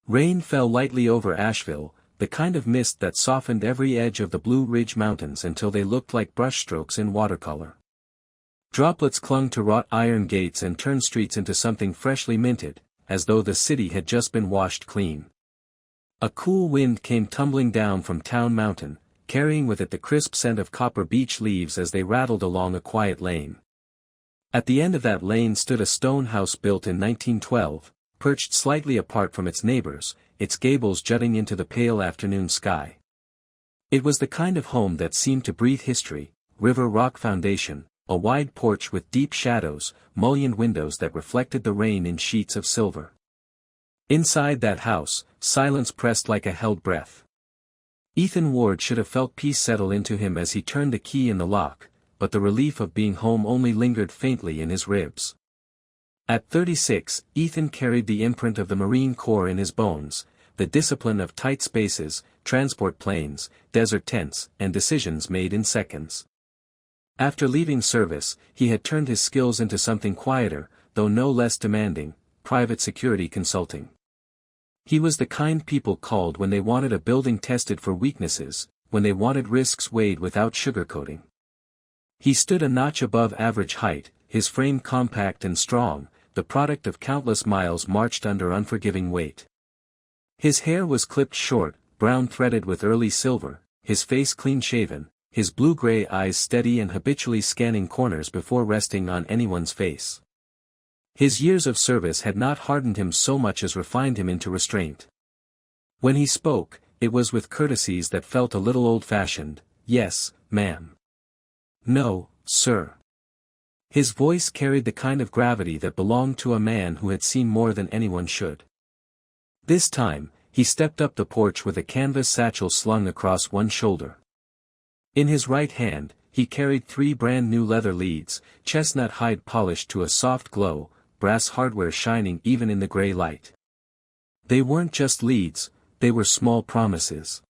Rain fell lightly over Asheville, the kind of mist that softened every edge of the Blue Ridge Mountains until they looked like brushstrokes in watercolor. Droplets clung to wrought iron gates and turned streets into something freshly minted, as though the city had just been washed clean. A cool wind came tumbling down from Town Mountain, carrying with it the crisp scent of copper beech leaves as they rattled along a quiet lane. At the end of that lane stood a stone house built in 1912, perched slightly apart from its neighbors, its gables jutting into the pale afternoon sky. It was the kind of home that seemed to breathe history: river rock foundation, a wide porch with deep shadows, mullioned windows that reflected the rain in sheets of silver. Inside that house, silence pressed like a held breath. Ethan Ward should have felt peace settle into him as he turned the key in the lock, but the relief of being home only lingered faintly in his ribs. At 36, Ethan carried the imprint of the Marine Corps in his bones, the discipline of tight spaces, transport planes, desert tents, and decisions made in seconds. After leaving service, he had turned his skills into something quieter, though no less demanding: private security consulting. He was the kind people called when they wanted a building tested for weaknesses, when they wanted risks weighed without sugarcoating. He stood a notch above average height, his frame compact and strong, the product of countless miles marched under unforgiving weight. His hair was clipped short, brown threaded with early silver, his face clean-shaven, his blue-gray eyes steady and habitually scanning corners before resting on anyone's face. His years of service had not hardened him so much as refined him into restraint. When he spoke, it was with courtesies that felt a little old-fashioned: "Yes, ma'am." "No, sir." His voice carried the kind of gravity that belonged to a man who had seen more than anyone should. This time, he stepped up the porch with a canvas satchel slung across one shoulder. In his right hand, he carried 3 brand-new leather leads, chestnut hide polished to a soft glow, brass hardware shining even in the gray light. They weren't just leads, they were small promises.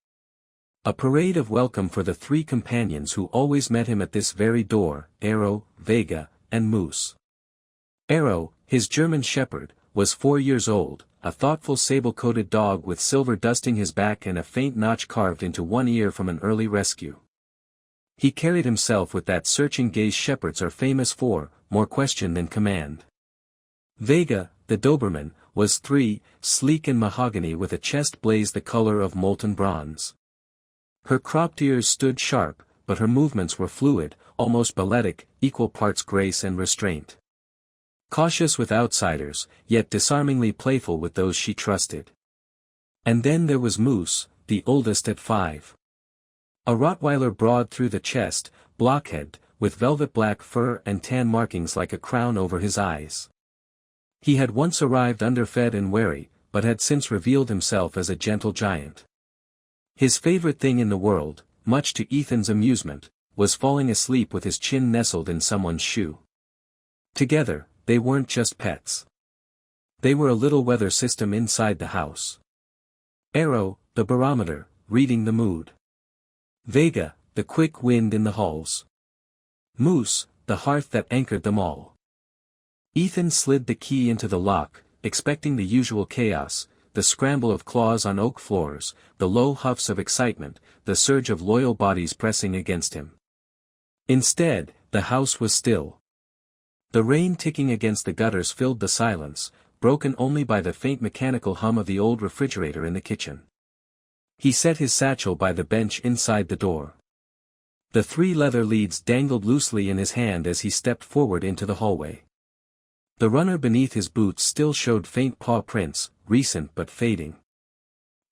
A parade of welcome for the 3 companions who always met him at this very door: Arrow, Vega, and Moose. Arrow, his German shepherd, was 4 years old, a thoughtful sable-coated dog with silver dusting his back and a faint notch carved into one ear from an early rescue. He carried himself with that searching gaze shepherds are famous for: more question than command. Vega, the Doberman, was 3, sleek and mahogany with a chest blaze the color of molten bronze. Her cropped ears stood sharp, but her movements were fluid, almost balletic, equal parts grace and restraint. Cautious with outsiders, yet disarmingly playful with those she trusted. And then there was Moose, the oldest at 5. A Rottweiler broad through the chest, blockhead, with velvet black fur and tan markings like a crown over his eyes. He had once arrived underfed and wary, but had since revealed himself as a gentle giant. His favorite thing in the world, much to Ethan's amusement, was falling asleep with his chin nestled in someone's shoe. Together, they weren't just pets. They were a little weather system inside the house. Arrow, the barometer, reading the mood. Vega, the quick wind in the halls. Moose, the hearth that anchored them all. Ethan slid the key into the lock, expecting the usual chaos: the scramble of claws on oak floors, the low huffs of excitement, the surge of loyal bodies pressing against him. Instead, the house was still. The rain ticking against the gutters filled the silence, broken only by the faint mechanical hum of the old refrigerator in the kitchen. He set his satchel by the bench inside the door. The 3 leather leads dangled loosely in his hand as he stepped forward into the hallway. The runner beneath his boots still showed faint paw prints, recent but fading.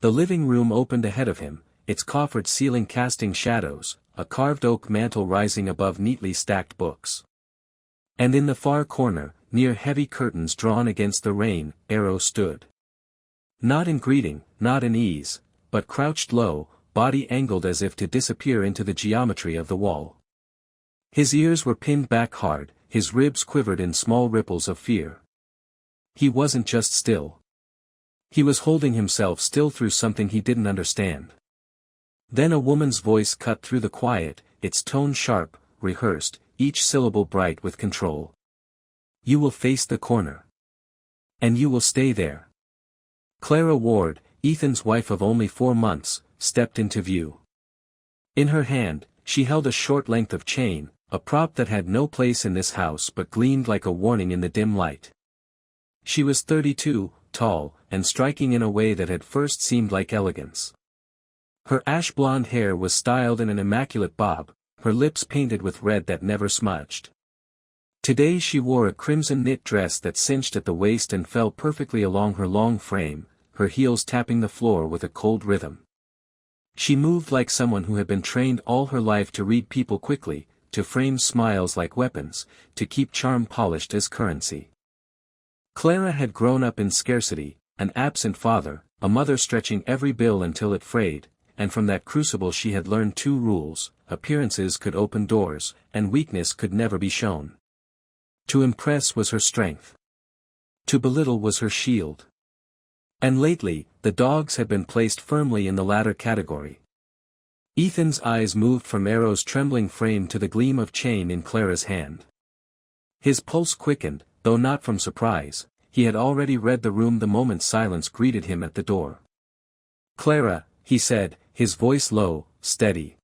The living room opened ahead of him, its coffered ceiling casting shadows, a carved oak mantel rising above neatly stacked books. And in the far corner, near heavy curtains drawn against the rain, Arrow stood. Not in greeting, not in ease, but crouched low, body angled as if to disappear into the geometry of the wall. His ears were pinned back hard, his ribs quivered in small ripples of fear. He wasn't just still. He was holding himself still through something he didn't understand. Then a woman's voice cut through the quiet, its tone sharp, rehearsed, each syllable bright with control. "You will face the corner. And you will stay there. Clara Ward, Ethan's wife of only 4 months, stepped into view. In her hand, she held a short length of chain, a prop that had no place in this house but gleamed like a warning in the dim light. She was 32, tall, and striking in a way that at first seemed like elegance. Her ash-blonde hair was styled in an immaculate bob, her lips painted with red that never smudged. Today she wore a crimson knit dress that cinched at the waist and fell perfectly along her long frame, her heels tapping the floor with a cold rhythm. She moved like someone who had been trained all her life to read people quickly, to frame smiles like weapons, to keep charm polished as currency. Clara had grown up in scarcity, an absent father, a mother stretching every bill until it frayed, and from that crucible she had learned 2 rules: appearances could open doors, and weakness could never be shown. To impress was her strength. To belittle was her shield. And lately, the dogs had been placed firmly in the latter category. Ethan's eyes moved from Arrow's trembling frame to the gleam of chain in Clara's hand. His pulse quickened, though not from surprise. He had already read the room the moment silence greeted him at the door. "Clara," he said, his voice low, steady.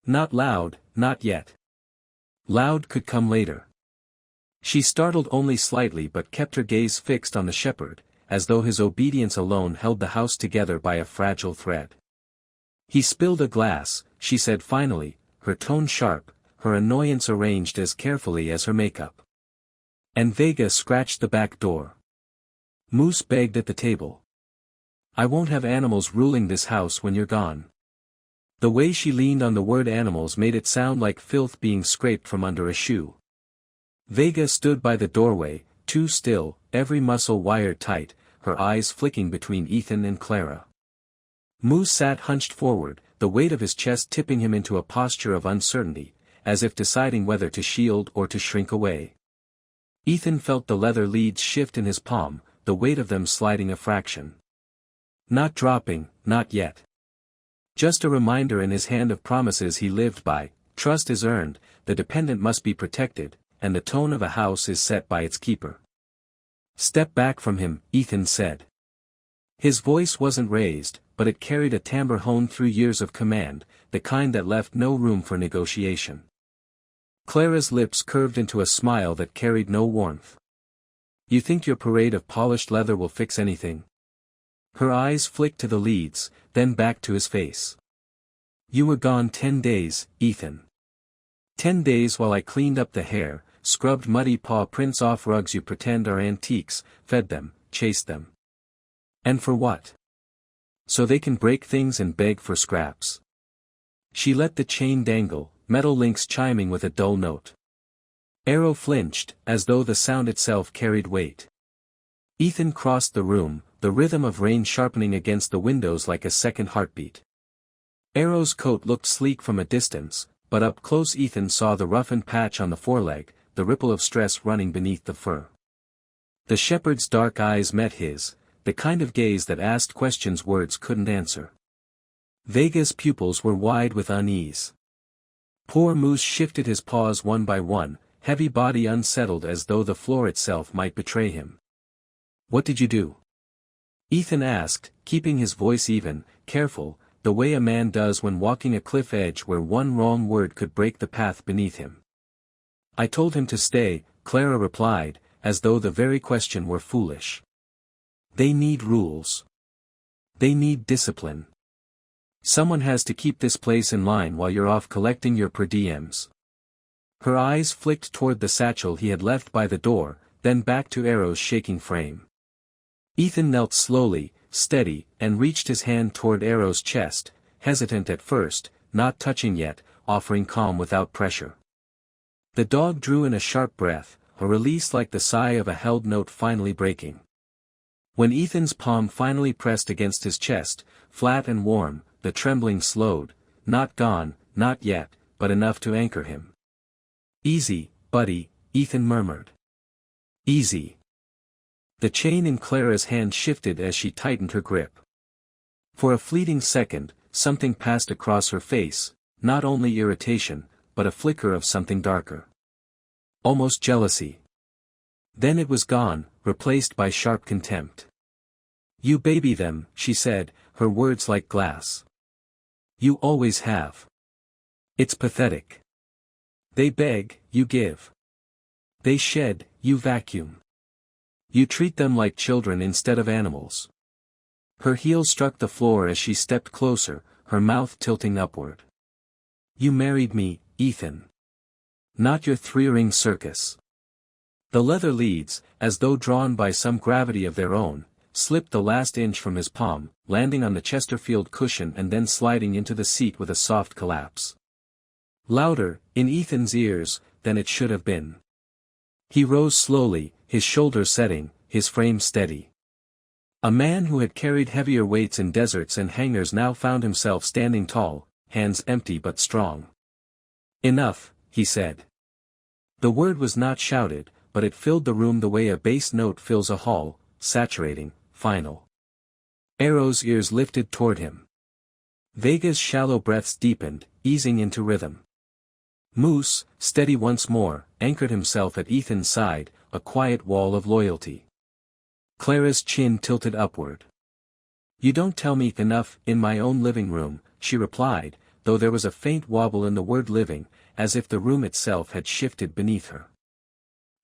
Not loud, not yet. Loud could come later. She startled only slightly but kept her gaze fixed on the shepherd, as though his obedience alone held the house together by a fragile thread. "He spilled a glass," she said finally, her tone sharp, her annoyance arranged as carefully as her makeup. And Vega scratched the back door. Moose begged at the table. "I won't have animals ruling this house when you're gone." The way she leaned on the word animals made it sound like filth being scraped from under a shoe. Vega stood by the doorway, too still, every muscle wired tight, her eyes flicking between Ethan and Clara. Moose sat hunched forward, the weight of his chest tipping him into a posture of uncertainty, as if deciding whether to shield or to shrink away. Ethan felt the leather leads shift in his palm, the weight of them sliding a fraction. Not dropping, not yet. Just a reminder in his hand of promises he lived by: trust is earned, the dependent must be protected, and the tone of a house is set by its keeper. "Step back from him," Ethan said. His voice wasn't raised, but it carried a timbre honed through years of command, the kind that left no room for negotiation. Clara's lips curved into a smile that carried no warmth. "You think your parade of polished leather will fix anything?" Her eyes flicked to the leads, then back to his face. "You were gone 10 days, Ethan. 10 days while I cleaned up the hair, scrubbed muddy paw prints off rugs you pretend are antiques, fed them, chased them. And for what? So they can break things and beg for scraps." She let the chain dangle, metal links chiming with a dull note. Arrow flinched, as though the sound itself carried weight. Ethan crossed the room, the rhythm of rain sharpening against the windows like a second heartbeat. Arrow's coat looked sleek from a distance, but up close Ethan saw the roughened patch on the foreleg, the ripple of stress running beneath the fur. The shepherd's dark eyes met his, the kind of gaze that asked questions words couldn't answer. Vega's pupils were wide with unease. Poor Moose shifted his paws one by one, heavy body unsettled as though the floor itself might betray him. "What did you do?" Ethan asked, keeping his voice even, careful, the way a man does when walking a cliff edge where one wrong word could break the path beneath him. "I told him to stay," Clara replied, as though the very question were foolish. "They need rules. They need discipline. Someone has to keep this place in line while you're off collecting your per diems." Her eyes flicked toward the satchel he had left by the door, then back to Arrow's shaking frame. Ethan knelt slowly, steady, and reached his hand toward Arrow's chest, hesitant at first, not touching yet, offering calm without pressure. The dog drew in a sharp breath, a release like the sigh of a held note finally breaking. When Ethan's palm finally pressed against his chest, flat and warm, the trembling slowed, not gone, not yet, but enough to anchor him. "Easy, buddy," Ethan murmured. "Easy." The chain in Clara's hand shifted as she tightened her grip. For a fleeting second, something passed across her face, not only irritation, but a flicker of something darker. Almost jealousy. Then it was gone, replaced by sharp contempt. You baby them, she said, her words like glass. You always have. It's pathetic. They beg, you give. They shed, you vacuum. You treat them like children instead of animals. Her heel struck the floor as she stepped closer, her mouth tilting upward. You married me, Ethan. Not your three-ring circus. The leather leads, as though drawn by some gravity of their own, slipped the last inch from his palm, landing on the Chesterfield cushion and then sliding into the seat with a soft collapse. Louder, in Ethan's ears, than it should have been. He rose slowly, his shoulders setting, his frame steady. A man who had carried heavier weights in deserts and hangars now found himself standing tall, hands empty but strong. Enough, he said. The word was not shouted, but it filled the room the way a bass note fills a hall, saturating, final. Arrow's ears lifted toward him. Vega's shallow breaths deepened, easing into rhythm. Moose, steady once more, anchored himself at Ethan's side, a quiet wall of loyalty. Clara's chin tilted upward. You don't tell me enough, in my own living room, she replied, though there was a faint wobble in the word living, as if the room itself had shifted beneath her.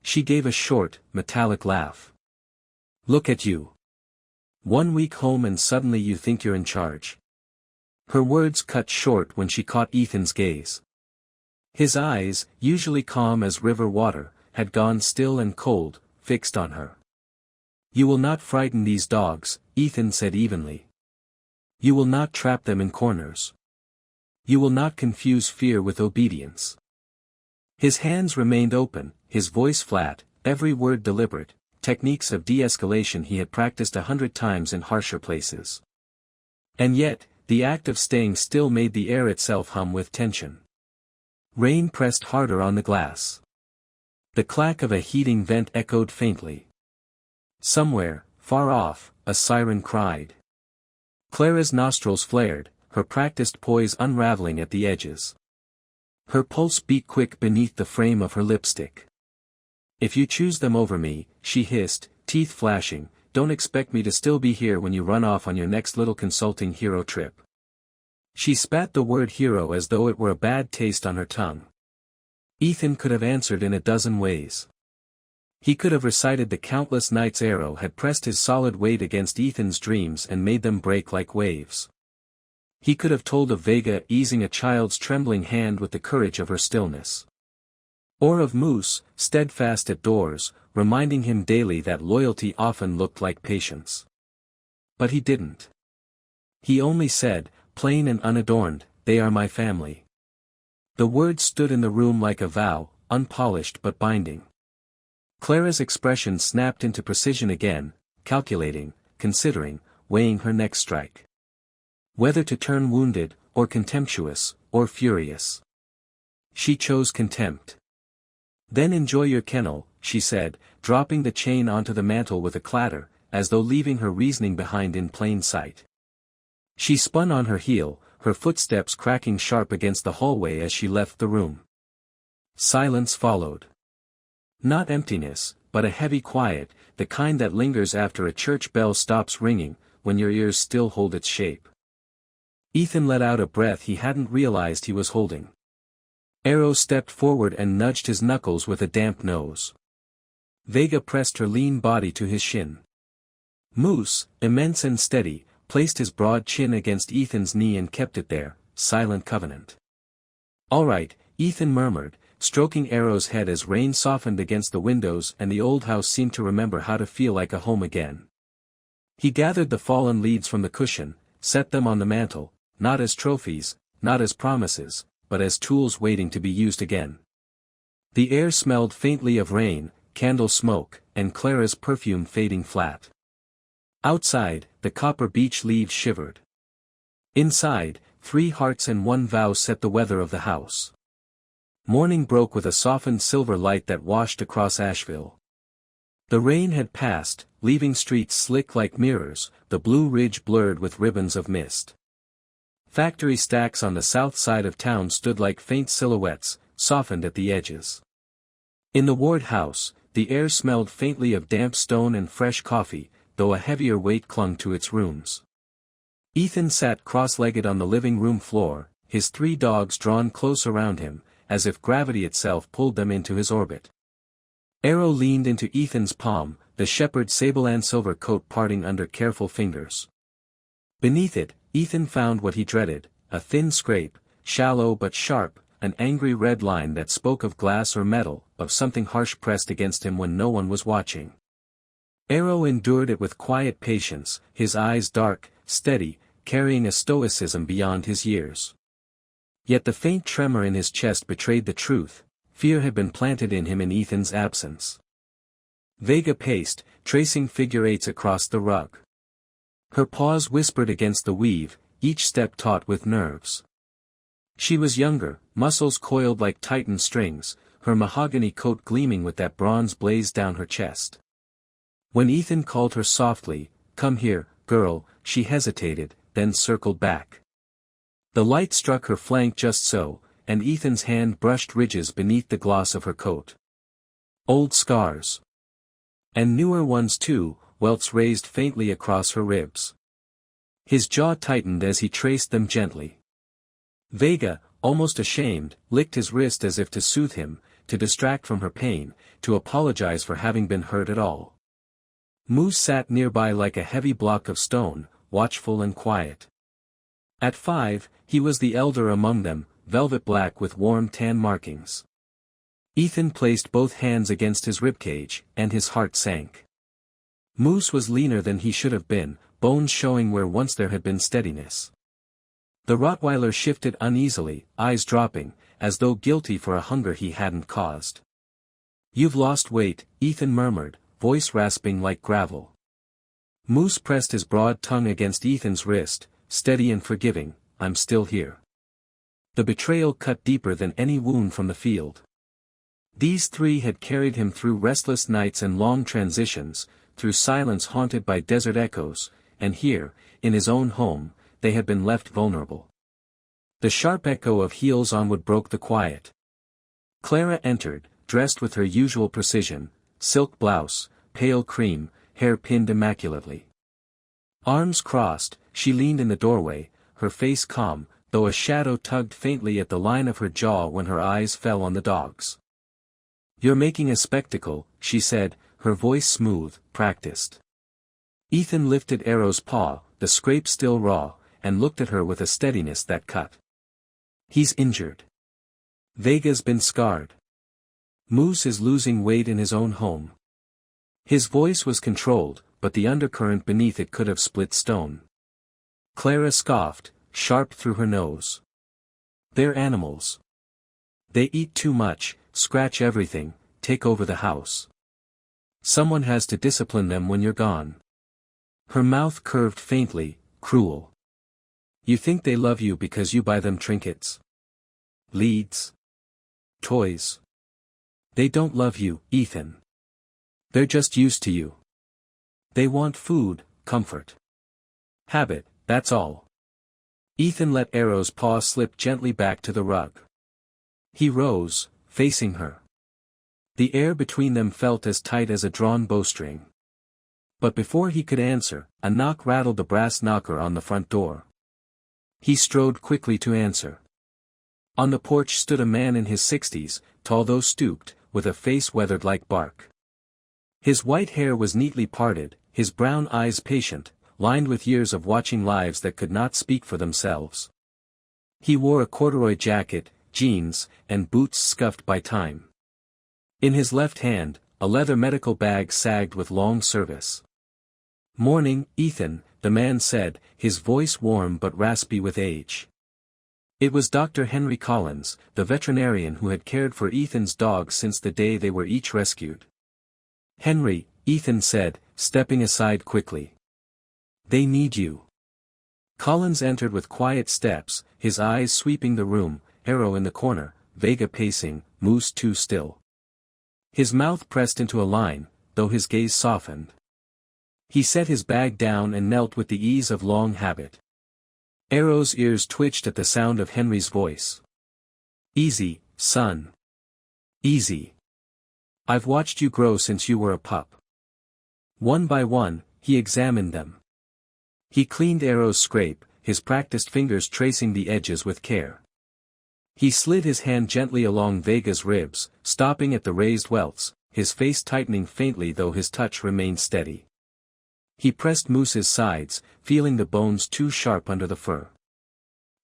She gave a short, metallic laugh. Look at you. 1 week home and suddenly you think you're in charge. Her words cut short when she caught Ethan's gaze. His eyes, usually calm as river water, had gone still and cold, fixed on her. You will not frighten these dogs, Ethan said evenly. You will not trap them in corners. You will not confuse fear with obedience. His hands remained open, his voice flat, every word deliberate, techniques of de-escalation he had practiced 100 times in harsher places. And yet, the act of staying still made the air itself hum with tension. Rain pressed harder on the glass. The clack of a heating vent echoed faintly. Somewhere, far off, a siren cried. Clara's nostrils flared, her practiced poise unraveling at the edges. Her pulse beat quick beneath the frame of her lipstick. If you choose them over me, she hissed, teeth flashing, don't expect me to still be here when you run off on your next little consulting hero trip. She spat the word hero as though it were a bad taste on her tongue. Ethan could have answered in a dozen ways. He could have recited the countless nights Arrow had pressed his solid weight against Ethan's dreams and made them break like waves. He could have told of Vega easing a child's trembling hand with the courage of her stillness. Or of Moose, steadfast at doors, reminding him daily that loyalty often looked like patience. But he didn't. He only said, plain and unadorned, they are my family. The words stood in the room like a vow, unpolished but binding. Clara's expression snapped into precision again, calculating, considering, weighing her next strike. Whether to turn wounded, or contemptuous, or furious. She chose contempt. Then enjoy your kennel, she said, dropping the chain onto the mantel with a clatter, as though leaving her reasoning behind in plain sight. She spun on her heel, her footsteps cracking sharp against the hallway as she left the room. Silence followed. Not emptiness, but a heavy quiet, the kind that lingers after a church bell stops ringing, when your ears still hold its shape. Ethan let out a breath he hadn't realized he was holding. Arrow stepped forward and nudged his knuckles with a damp nose. Vega pressed her lean body to his shin. Moose, immense and steady, placed his broad chin against Ethan's knee and kept it there, silent covenant. All right, Ethan murmured, stroking Arrow's head as rain softened against the windows and the old house seemed to remember how to feel like a home again. He gathered the fallen leaves from the cushion, set them on the mantel, not as trophies, not as promises, but as tools waiting to be used again. The air smelled faintly of rain, candle smoke, and Clara's perfume fading flat. Outside, the copper beech leaves shivered. Inside, 3 hearts and 1 vow set the weather of the house. Morning broke with a softened silver light that washed across Asheville. The rain had passed, leaving streets slick like mirrors, the Blue Ridge blurred with ribbons of mist. Factory stacks on the south side of town stood like faint silhouettes, softened at the edges. In the Ward house, the air smelled faintly of damp stone and fresh coffee, though a heavier weight clung to its rooms. Ethan sat cross-legged on the living room floor, his 3 dogs drawn close around him, as if gravity itself pulled them into his orbit. Arrow leaned into Ethan's palm, the shepherd's sable-and silver coat parting under careful fingers. Beneath it, Ethan found what he dreaded, a thin scrape, shallow but sharp, an angry red line that spoke of glass or metal, of something harsh pressed against him when no one was watching. Arrow endured it with quiet patience, his eyes dark, steady, carrying a stoicism beyond his years. Yet the faint tremor in his chest betrayed the truth. Fear had been planted in him in Ethan's absence. Vega paced, tracing figure 8s across the rug. Her paws whispered against the weave, each step taut with nerves. She was younger, muscles coiled like tightened strings, her mahogany coat gleaming with that bronze blaze down her chest. When Ethan called her softly, "Come here, girl," she hesitated, then circled back. The light struck her flank just so, and Ethan's hand brushed ridges beneath the gloss of her coat. Old scars. And newer ones too, welts raised faintly across her ribs. His jaw tightened as he traced them gently. Vega, almost ashamed, licked his wrist as if to soothe him, to distract from her pain, to apologize for having been hurt at all. Moose sat nearby like a heavy block of stone, watchful and quiet. At 5, he was the elder among them, velvet black with warm tan markings. Ethan placed both hands against his ribcage, and his heart sank. Moose was leaner than he should have been, bones showing where once there had been steadiness. The Rottweiler shifted uneasily, eyes dropping, as though guilty for a hunger he hadn't caused. "You've lost weight," Ethan murmured, voice rasping like gravel. Moose pressed his broad tongue against Ethan's wrist, steady and forgiving. "I'm still here." The betrayal cut deeper than any wound from the field. These 3 had carried him through restless nights and long transitions, through silence haunted by desert echoes, and here, in his own home, they had been left vulnerable. The sharp echo of heels onward broke the quiet. Clara entered, dressed with her usual precision, silk blouse, pale cream, hair pinned immaculately. Arms crossed, she leaned in the doorway, her face calm, though a shadow tugged faintly at the line of her jaw when her eyes fell on the dogs. "You're making a spectacle," she said, her voice smooth, practiced. Ethan lifted Arrow's paw, the scrape still raw, and looked at her with a steadiness that cut. "He's injured. Vega's been scarred. Moose is losing weight in his own home." His voice was controlled, but the undercurrent beneath it could have split stone. Clara scoffed, sharp through her nose. "They're animals. They eat too much, scratch everything, take over the house. Someone has to discipline them when you're gone." Her mouth curved faintly, cruel. "You think they love you because you buy them trinkets? Leads? Toys? They don't love you, Ethan. They're just used to you. They want food, comfort. Habit, that's all." Ethan let Arrow's paw slip gently back to the rug. He rose, facing her. The air between them felt as tight as a drawn bowstring. But before he could answer, a knock rattled the brass knocker on the front door. He strode quickly to answer. On the porch stood a man in his 60s, tall though stooped, with a face weathered like bark. His white hair was neatly parted, his brown eyes patient, lined with years of watching lives that could not speak for themselves. He wore a corduroy jacket, jeans, and boots scuffed by time. In his left hand, a leather medical bag sagged with long service. "Morning, Ethan," the man said, his voice warm but raspy with age. It was Dr. Henry Collins, the veterinarian who had cared for Ethan's dogs since the day they were each rescued. "Henry," Ethan said, stepping aside quickly. "They need you." Collins entered with quiet steps, his eyes sweeping the room, Arrow in the corner, Vega pacing, Moose too still. His mouth pressed into a line, though his gaze softened. He set his bag down and knelt with the ease of long habit. Arrow's ears twitched at the sound of Henry's voice. "Easy, son. Easy. I've watched you grow since you were a pup." One by one, he examined them. He cleaned Arrow's scrape, his practiced fingers tracing the edges with care. He slid his hand gently along Vega's ribs, stopping at the raised welts, his face tightening faintly though his touch remained steady. He pressed Moose's sides, feeling the bones too sharp under the fur.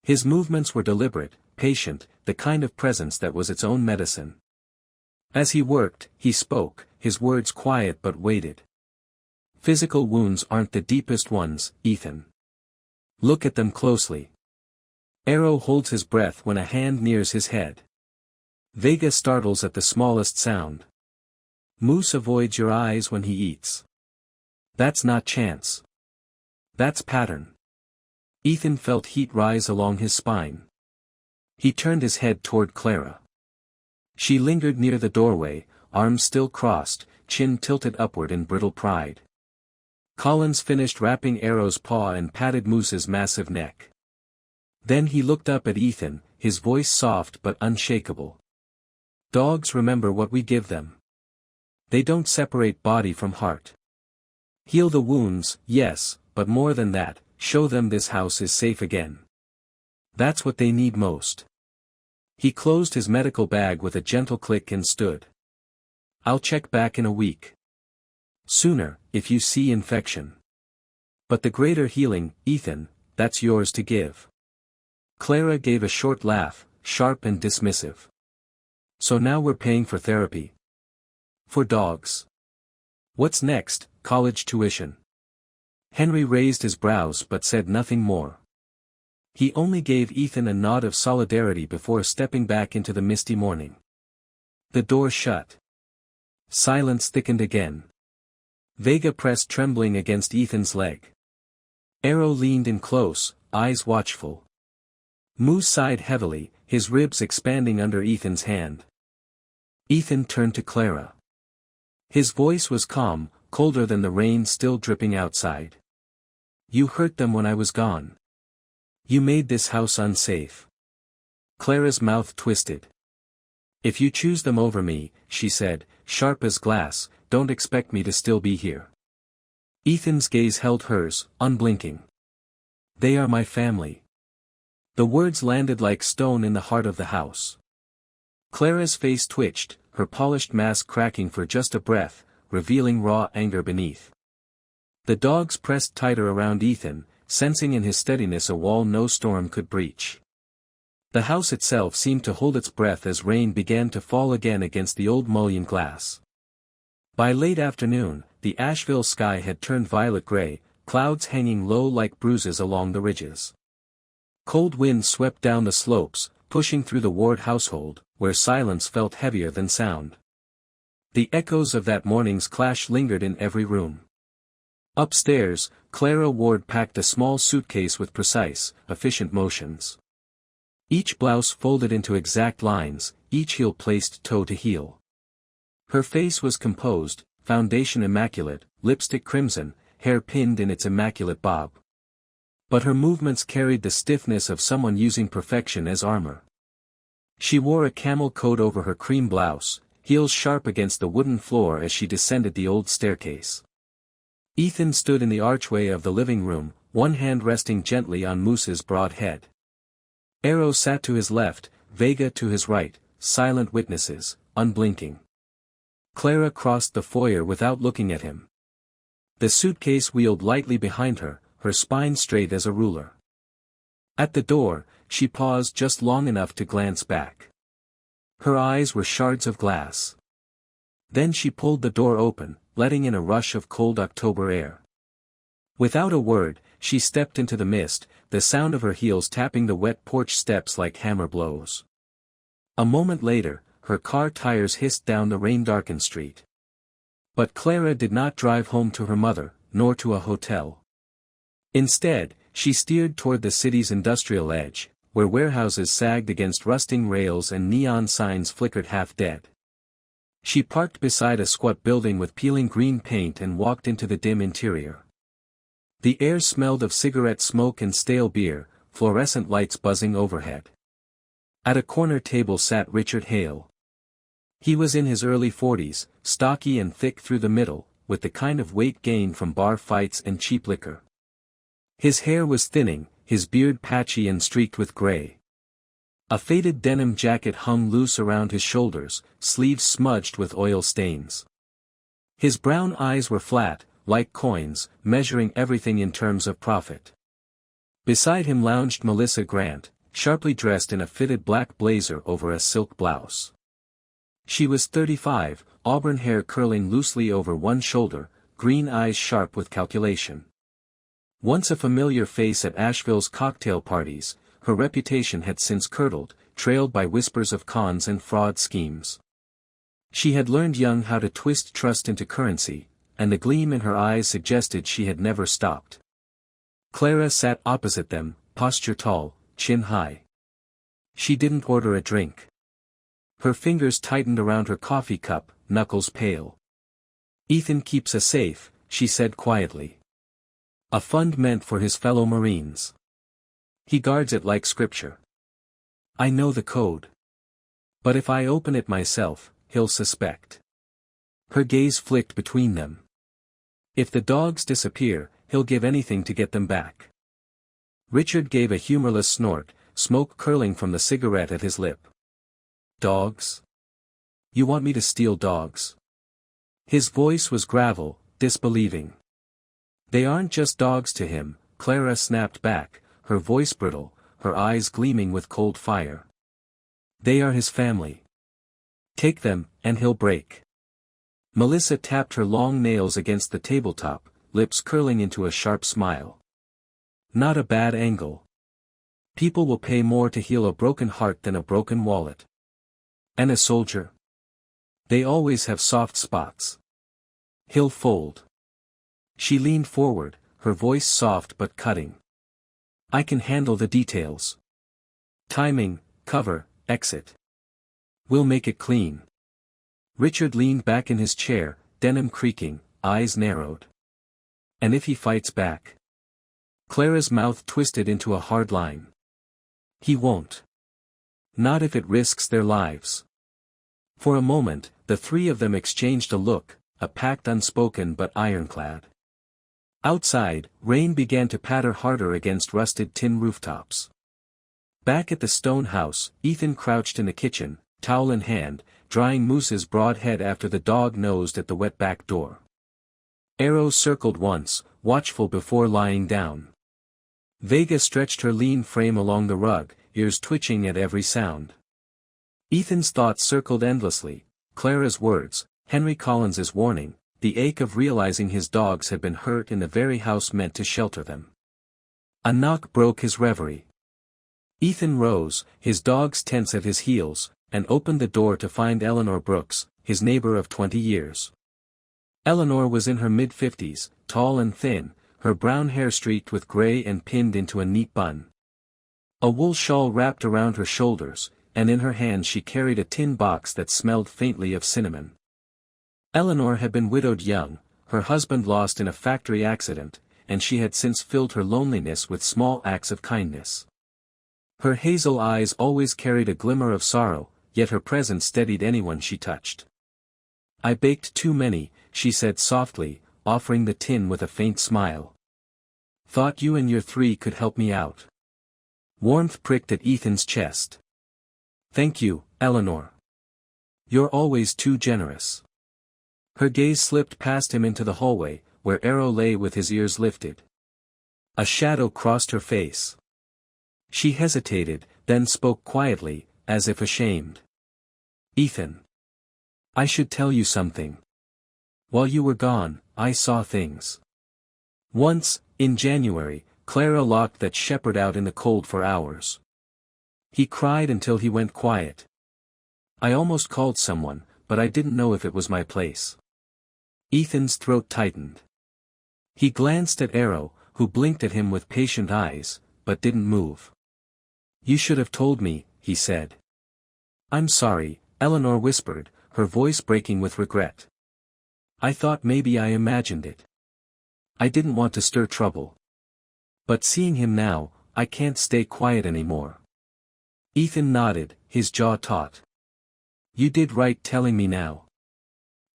His movements were deliberate, patient, the kind of presence that was its own medicine. As he worked, he spoke, his words quiet but weighted. Physical wounds aren't the deepest ones, Ethan. Look at them closely. Arrow holds his breath when a hand nears his head. Vega startles at the smallest sound. Moose avoids your eyes when he eats. That's not chance. That's pattern. Ethan felt heat rise along his spine. He turned his head toward Clara. She lingered near the doorway, arms still crossed, chin tilted upward in brittle pride. Collins finished wrapping Arrow's paw and patted Moose's massive neck. Then he looked up at Ethan, his voice soft but unshakable. Dogs remember what we give them. They don't separate body from heart. Heal the wounds, yes, but more than that, show them this house is safe again. That's what they need most. He closed his medical bag with a gentle click and stood. I'll check back in a week. Sooner, if you see infection. But the greater healing, Ethan, that's yours to give. Clara gave a short laugh, sharp and dismissive. So now we're paying for therapy. For dogs. What's next, college tuition? Henry raised his brows but said nothing more. He only gave Ethan a nod of solidarity before stepping back into the misty morning. The door shut. Silence thickened again. Vega pressed trembling against Ethan's leg. Arrow leaned in close, eyes watchful. Moose sighed heavily, his ribs expanding under Ethan's hand. Ethan turned to Clara. His voice was calm, colder than the rain still dripping outside. You hurt them when I was gone. You made this house unsafe. Clara's mouth twisted. If you choose them over me, she said, sharp as glass, don't expect me to still be here. Ethan's gaze held hers, unblinking. They are my family. The words landed like stone in the heart of the house. Clara's face twitched, her polished mask cracking for just a breath, revealing raw anger beneath. The dogs pressed tighter around Ethan, sensing in his steadiness a wall no storm could breach. The house itself seemed to hold its breath as rain began to fall again against the old mullioned glass. By late afternoon, the Asheville sky had turned violet gray, clouds hanging low like bruises along the ridges. Cold winds swept down the slopes, pushing through the Ward household, where silence felt heavier than sound. The echoes of that morning's clash lingered in every room. Upstairs, Clara Ward packed a small suitcase with precise, efficient motions. Each blouse folded into exact lines, each heel placed toe to heel. Her face was composed, foundation immaculate, lipstick crimson, hair pinned in its immaculate bob. But her movements carried the stiffness of someone using perfection as armor. She wore a camel coat over her cream blouse, heels sharp against the wooden floor as she descended the old staircase. Ethan stood in the archway of the living room, one hand resting gently on Moose's broad head. Arrow sat to his left, Vega to his right, silent witnesses, unblinking. Clara crossed the foyer without looking at him. The suitcase wheeled lightly behind her, her spine straight as a ruler. At the door, she paused just long enough to glance back. Her eyes were shards of glass. Then she pulled the door open, letting in a rush of cold October air. Without a word, she stepped into the mist, the sound of her heels tapping the wet porch steps like hammer blows. A moment later, her car tires hissed down the rain-darkened street. But Clara did not drive home to her mother, nor to a hotel. Instead, she steered toward the city's industrial edge, where warehouses sagged against rusting rails and neon signs flickered half-dead. She parked beside a squat building with peeling green paint and walked into the dim interior. The air smelled of cigarette smoke and stale beer, fluorescent lights buzzing overhead. At a corner table sat Richard Hale. He was in his early 40s, stocky and thick through the middle, with the kind of weight gained from bar fights and cheap liquor. His hair was thinning, his beard patchy and streaked with gray. A faded denim jacket hung loose around his shoulders, sleeves smudged with oil stains. His brown eyes were flat, like coins, measuring everything in terms of profit. Beside him lounged Melissa Grant, sharply dressed in a fitted black blazer over a silk blouse. She was 35, auburn hair curling loosely over one shoulder, green eyes sharp with calculation. Once a familiar face at Asheville's cocktail parties, her reputation had since curdled, trailed by whispers of cons and fraud schemes. She had learned young how to twist trust into currency, and the gleam in her eyes suggested she had never stopped. Clara sat opposite them, posture tall, chin high. She didn't order a drink. Her fingers tightened around her coffee cup, knuckles pale. "Ethan keeps a safe," she said quietly. "A fund meant for his fellow Marines. He guards it like scripture. I know the code. But if I open it myself, he'll suspect." Her gaze flicked between them. "If the dogs disappear, he'll give anything to get them back." Richard gave a humorless snort, smoke curling from the cigarette at his lip. "Dogs? You want me to steal dogs?" His voice was gravel, disbelieving. "They aren't just dogs to him," Clara snapped back, her voice brittle, her eyes gleaming with cold fire. "They are his family. Take them, and he'll break." Melissa tapped her long nails against the tabletop, lips curling into a sharp smile. "Not a bad angle. People will pay more to heal a broken heart than a broken wallet. And a soldier? They always have soft spots. He'll fold." She leaned forward, her voice soft but cutting. "I can handle the details. Timing, cover, exit. We'll make it clean." Richard leaned back in his chair, denim creaking, eyes narrowed. "And if he fights back?" Clara's mouth twisted into a hard line. "He won't. Not if it risks their lives." For a moment, the three of them exchanged a look, a pact unspoken but ironclad. Outside, rain began to patter harder against rusted tin rooftops. Back at the stone house, Ethan crouched in the kitchen, towel in hand, drying Moose's broad head after the dog nosed at the wet back door. Arrow circled once, watchful before lying down. Vega stretched her lean frame along the rug, ears twitching at every sound. Ethan's thoughts circled endlessly, Clara's words, Henry Collins's warning, the ache of realizing his dogs had been hurt in the very house meant to shelter them. A knock broke his reverie. Ethan rose, his dogs tense at his heels, and opened the door to find Eleanor Brooks, his neighbor of 20 years. Eleanor was in her mid-50s, tall and thin, her brown hair streaked with gray and pinned into a neat bun. A wool shawl wrapped around her shoulders, and in her hand she carried a tin box that smelled faintly of cinnamon. Eleanor had been widowed young, her husband lost in a factory accident, and she had since filled her loneliness with small acts of kindness. Her hazel eyes always carried a glimmer of sorrow, yet her presence steadied anyone she touched. "I baked too many," she said softly, offering the tin with a faint smile. "Thought you and your three could help me out." Warmth pricked at Ethan's chest. "Thank you, Eleanor. You're always too generous." Her gaze slipped past him into the hallway, where Arrow lay with his ears lifted. A shadow crossed her face. She hesitated, then spoke quietly, as if ashamed. "Ethan. I should tell you something. While you were gone, I saw things. Once, in January, Clara locked that shepherd out in the cold for hours. He cried until he went quiet. I almost called someone, but I didn't know if it was my place." Ethan's throat tightened. He glanced at Arrow, who blinked at him with patient eyes, but didn't move. "You should have told me," he said. "I'm sorry," Eleanor whispered, her voice breaking with regret. "I thought maybe I imagined it. I didn't want to stir trouble. But seeing him now, I can't stay quiet anymore." Ethan nodded, his jaw taut. "You did right telling me now.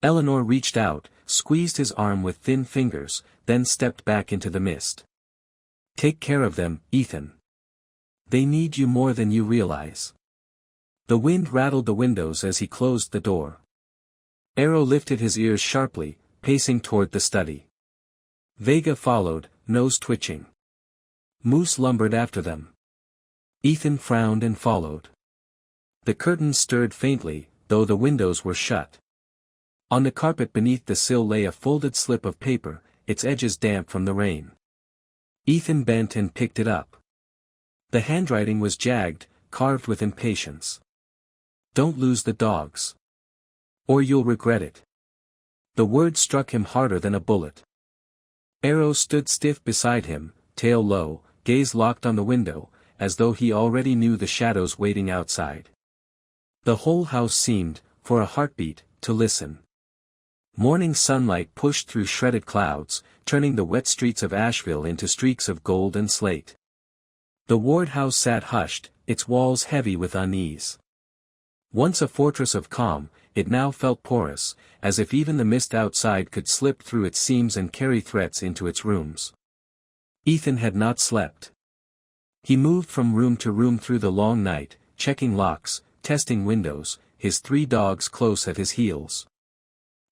Eleanor reached out, squeezed his arm with thin fingers, then stepped back into the mist. Take care of them, Ethan. They need you more than you realize. The wind rattled the windows as he closed the door. Arrow lifted his ears sharply, pacing toward the study. Vega followed, nose twitching. Moose lumbered after them. Ethan frowned and followed. The curtains stirred faintly, though the windows were shut. On the carpet beneath the sill lay a folded slip of paper, its edges damp from the rain. Ethan bent and picked it up. The handwriting was jagged, carved with impatience. Don't lose the dogs. Or you'll regret it. The word struck him harder than a bullet. Arrow stood stiff beside him, tail low, gaze locked on the window, as though he already knew the shadows waiting outside. The whole house seemed, for a heartbeat, to listen. Morning sunlight pushed through shredded clouds, turning the wet streets of Asheville into streaks of gold and slate. The ward house sat hushed, its walls heavy with unease. Once a fortress of calm, it now felt porous, as if even the mist outside could slip through its seams and carry threats into its rooms. Ethan had not slept. He moved from room to room through the long night, checking locks, testing windows, his 3 dogs close at his heels.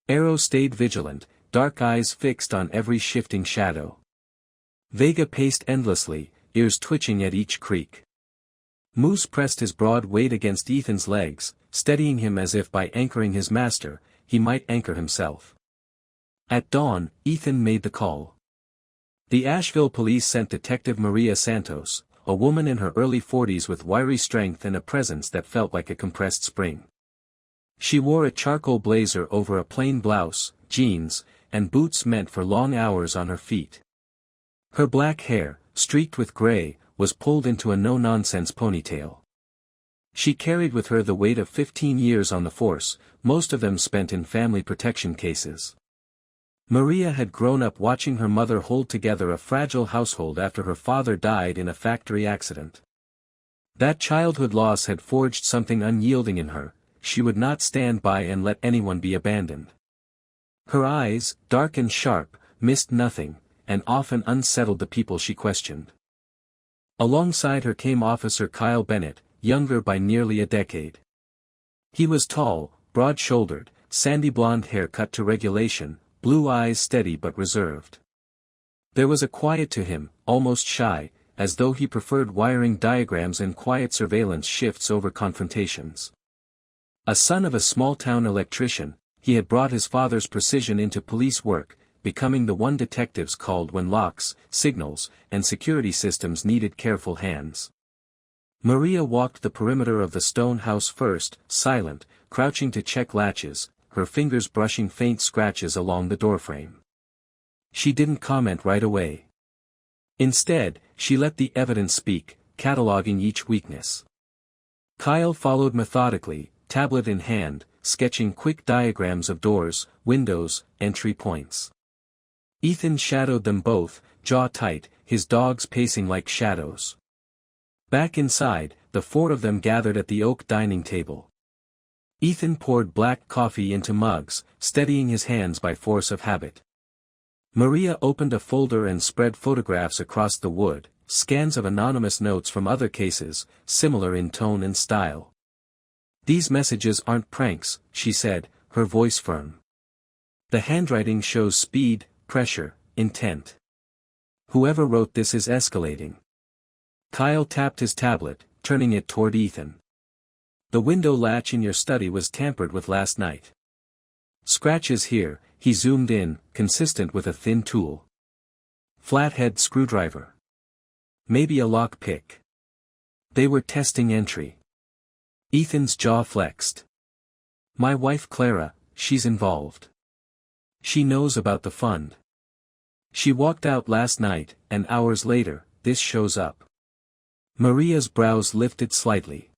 Arrow stayed vigilant, dark eyes fixed on every shifting shadow. Vega paced endlessly, ears twitching at each creak. Moose pressed his broad weight against Ethan's legs, steadying him as if by anchoring his master, he might anchor himself. At dawn, Ethan made the call. The Asheville police sent Detective Maria Santos, a woman in her early 40s with wiry strength and a presence that felt like a compressed spring. She wore a charcoal blazer over a plain blouse, jeans, and boots meant for long hours on her feet. Her black hair, streaked with gray, was pulled into a no-nonsense ponytail. She carried with her the weight of 15 years on the force, most of them spent in family protection cases. Maria had grown up watching her mother hold together a fragile household after her father died in a factory accident. That childhood loss had forged something unyielding in her. She would not stand by and let anyone be abandoned. Her eyes, dark and sharp, missed nothing, and often unsettled the people she questioned. Alongside her came Officer Kyle Bennett, younger by nearly a decade. He was tall, broad-shouldered, sandy blonde hair cut to regulation, blue eyes steady but reserved. There was a quiet to him, almost shy, as though he preferred wiring diagrams and quiet surveillance shifts over confrontations. A son of a small-town electrician, he had brought his father's precision into police work, becoming the one detectives called when locks, signals, and security systems needed careful hands. Maria walked the perimeter of the stone house first, silent, crouching to check latches, her fingers brushing faint scratches along the doorframe. She didn't comment right away. Instead, she let the evidence speak, cataloging each weakness. Kyle followed methodically, tablet in hand, sketching quick diagrams of doors, windows, entry points. Ethan shadowed them both, jaw tight, his dogs pacing like shadows. Back inside, the 4 of them gathered at the oak dining table. Ethan poured black coffee into mugs, steadying his hands by force of habit. Maria opened a folder and spread photographs across the wood, scans of anonymous notes from other cases, similar in tone and style. These messages aren't pranks, she said, her voice firm. The handwriting shows speed, pressure, intent. Whoever wrote this is escalating. Kyle tapped his tablet, turning it toward Ethan. The window latch in your study was tampered with last night. Scratches here, he zoomed in, consistent with a thin tool. Flathead screwdriver. Maybe a lock pick. They were testing entry. Ethan's jaw flexed. My wife Clara, she's involved. She knows about the fund. She walked out last night, and hours later, this shows up. Maria's brows lifted slightly.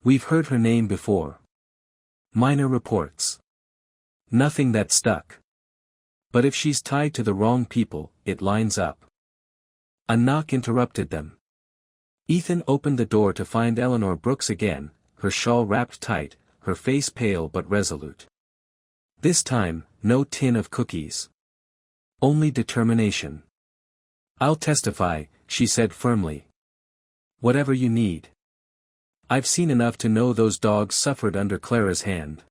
We've heard her name before. Minor reports. Nothing that stuck. But if she's tied to the wrong people, it lines up. A knock interrupted them. Ethan opened the door to find Eleanor Brooks again, her shawl wrapped tight, her face pale but resolute. This time, no tin of cookies. Only determination. I'll testify, she said firmly. Whatever you need. I've seen enough to know those dogs suffered under Clara's hand.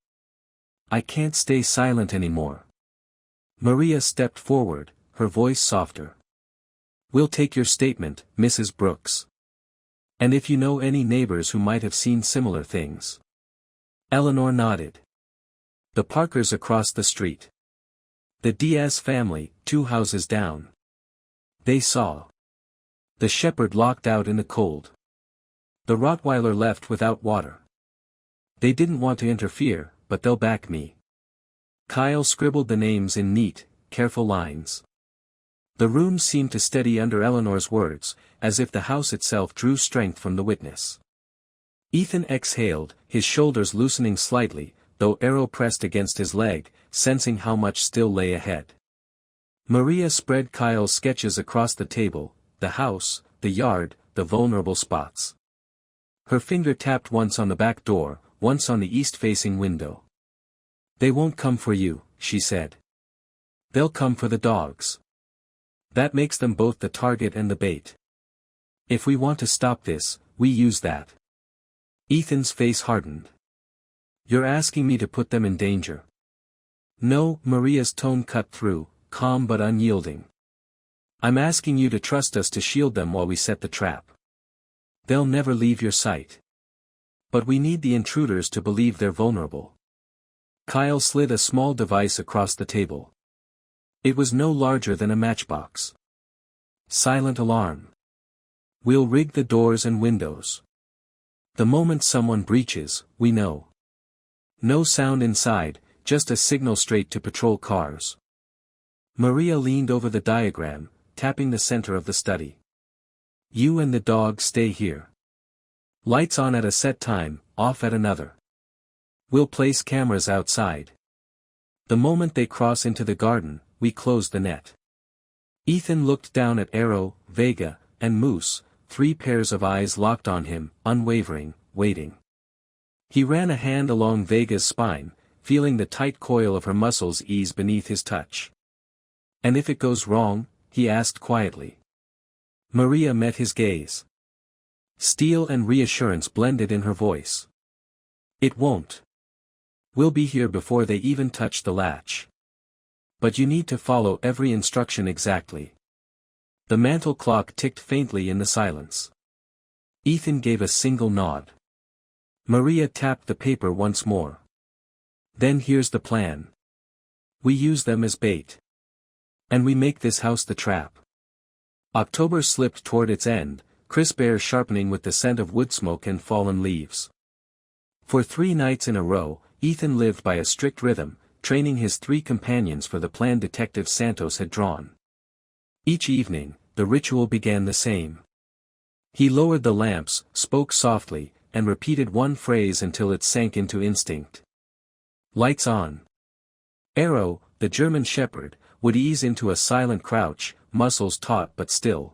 I can't stay silent anymore. Maria stepped forward, her voice softer. We'll take your statement, Mrs. Brooks. And if you know any neighbors who might have seen similar things. Eleanor nodded. The Parkers across the street. The Diaz family, 2 houses down. They saw. The shepherd locked out in the cold. The Rottweiler left without water. They didn't want to interfere, but they'll back me. Kyle scribbled the names in neat, careful lines. The room seemed to steady under Eleanor's words, as if the house itself drew strength from the witness. Ethan exhaled, his shoulders loosening slightly, though Arrow pressed against his leg, sensing how much still lay ahead. Maria spread Kyle's sketches across the table, the house, the yard, the vulnerable spots. Her finger tapped once on the back door, once on the east-facing window. They won't come for you, she said. They'll come for the dogs. That makes them both the target and the bait. If we want to stop this, we use that. Ethan's face hardened. You're asking me to put them in danger. No, Maria's tone cut through, calm but unyielding. I'm asking you to trust us to shield them while we set the trap. They'll never leave your sight. But we need the intruders to believe they're vulnerable. Kyle slid a small device across the table. It was no larger than a matchbox. Silent alarm. We'll rig the doors and windows. The moment someone breaches, we know. No sound inside, just a signal straight to patrol cars. Maria leaned over the diagram, tapping the center of the study. You and the dog stay here. Lights on at a set time, off at another. We'll place cameras outside. The moment they cross into the garden, we close the net. Ethan looked down at Arrow, Vega, and Moose, 3 pairs of eyes locked on him, unwavering, waiting. He ran a hand along Vega's spine, feeling the tight coil of her muscles ease beneath his touch. And if it goes wrong? He asked quietly. Maria met his gaze. Steel and reassurance blended in her voice. It won't. We'll be here before they even touch the latch. But you need to follow every instruction exactly. The mantel clock ticked faintly in the silence. Ethan gave a single nod. Maria tapped the paper once more. Then here's the plan. We use them as bait. And we make this house the trap. October slipped toward its end, crisp air sharpening with the scent of wood smoke and fallen leaves. For 3 nights in a row, Ethan lived by a strict rhythm, training his 3 companions for the plan Detective Santos had drawn. Each evening, the ritual began the same. He lowered the lamps, spoke softly, and repeated one phrase until it sank into instinct. Lights on. Arrow, the German shepherd, would ease into a silent crouch, muscles taut but still.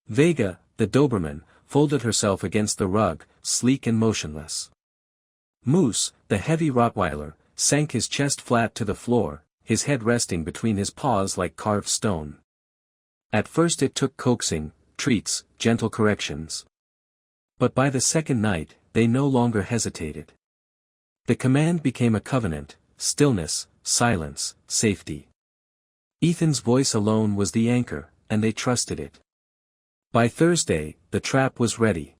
Vega, the Doberman, folded herself against the rug, sleek and motionless. Moose, the heavy Rottweiler, sank his chest flat to the floor, his head resting between his paws like carved stone. At first it took coaxing, treats, gentle corrections. But by the second night, they no longer hesitated. The command became a covenant: stillness, silence, safety. Ethan's voice alone was the anchor, and they trusted it. By Thursday, the trap was ready.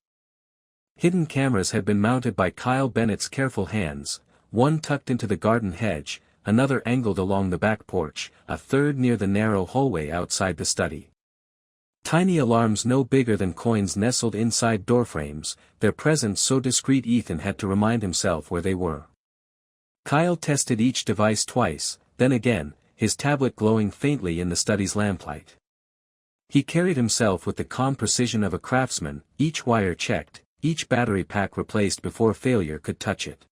Hidden cameras had been mounted by Kyle Bennett's careful hands, one tucked into the garden hedge, another angled along the back porch, a third near the narrow hallway outside the study. Tiny alarms no bigger than coins nestled inside doorframes, their presence so discreet Ethan had to remind himself where they were. Kyle tested each device twice, then again, his tablet glowing faintly in the study's lamplight. He carried himself with the calm precision of a craftsman, each wire checked, each battery pack replaced before failure could touch it.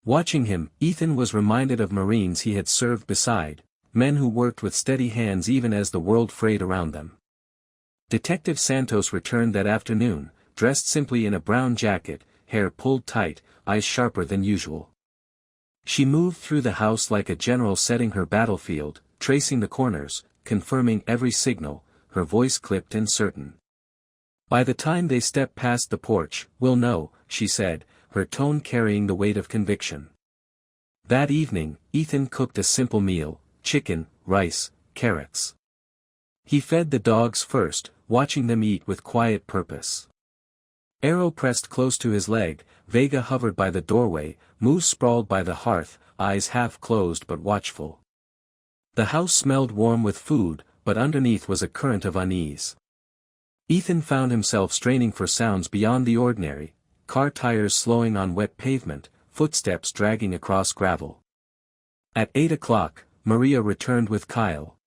Watching him, Ethan was reminded of Marines he had served beside, men who worked with steady hands even as the world frayed around them. Detective Santos returned that afternoon, dressed simply in a brown jacket, hair pulled tight, eyes sharper than usual. She moved through the house like a general setting her battlefield, tracing the corners, confirming every signal, her voice clipped and certain. By the time they stepped past the porch, "We'll know," she said, her tone carrying the weight of conviction. That evening, Ethan cooked a simple meal: chicken, rice, carrots. He fed the dogs first, watching them eat with quiet purpose. Arrow pressed close to his leg, Vega hovered by the doorway, Moose sprawled by the hearth, eyes half closed but watchful. The house smelled warm with food, but underneath was a current of unease. Ethan found himself straining for sounds beyond the ordinary: car tires slowing on wet pavement, footsteps dragging across gravel. At 8 o'clock, Maria returned with Kyle.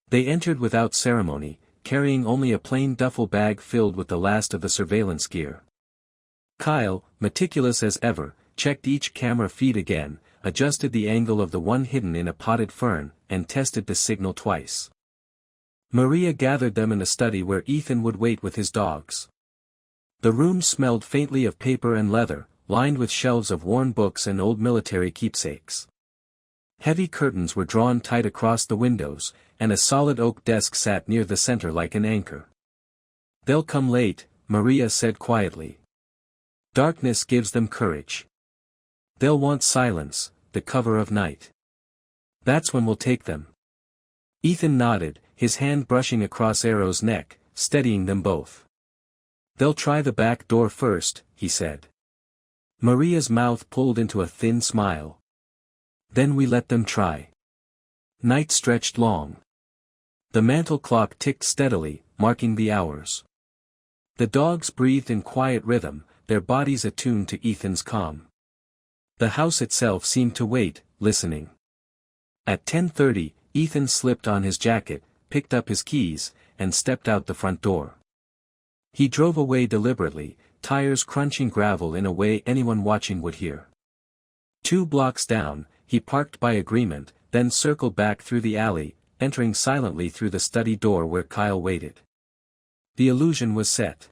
They entered without ceremony, carrying only a plain duffel bag filled with the last of the surveillance gear. Kyle, meticulous as ever, checked each camera feed again, adjusted the angle of the one hidden in a potted fern, and tested the signal twice. Maria gathered them in a study where Ethan would wait with his dogs. The room smelled faintly of paper and leather, lined with shelves of worn books and old military keepsakes. Heavy curtains were drawn tight across the windows, and a solid oak desk sat near the center like an anchor. "They'll come late," Maria said quietly. "Darkness gives them courage. They'll want silence, the cover of night. That's when we'll take them." Ethan nodded, his hand brushing across Arrow's neck, steadying them both. "They'll try the back door first," he said. Maria's mouth pulled into a thin smile. "Then we let them try." Night stretched long. The mantel clock ticked steadily, marking the hours. The dogs breathed in quiet rhythm, their bodies attuned to Ethan's calm. The house itself seemed to wait, listening. At 10:30, Ethan slipped on his jacket, picked up his keys, and stepped out the front door. He drove away deliberately, tires crunching gravel in a way anyone watching would hear. 2 blocks down, he parked by agreement, then circled back through the alley, entering silently through the study door where Kyle waited. The illusion was set.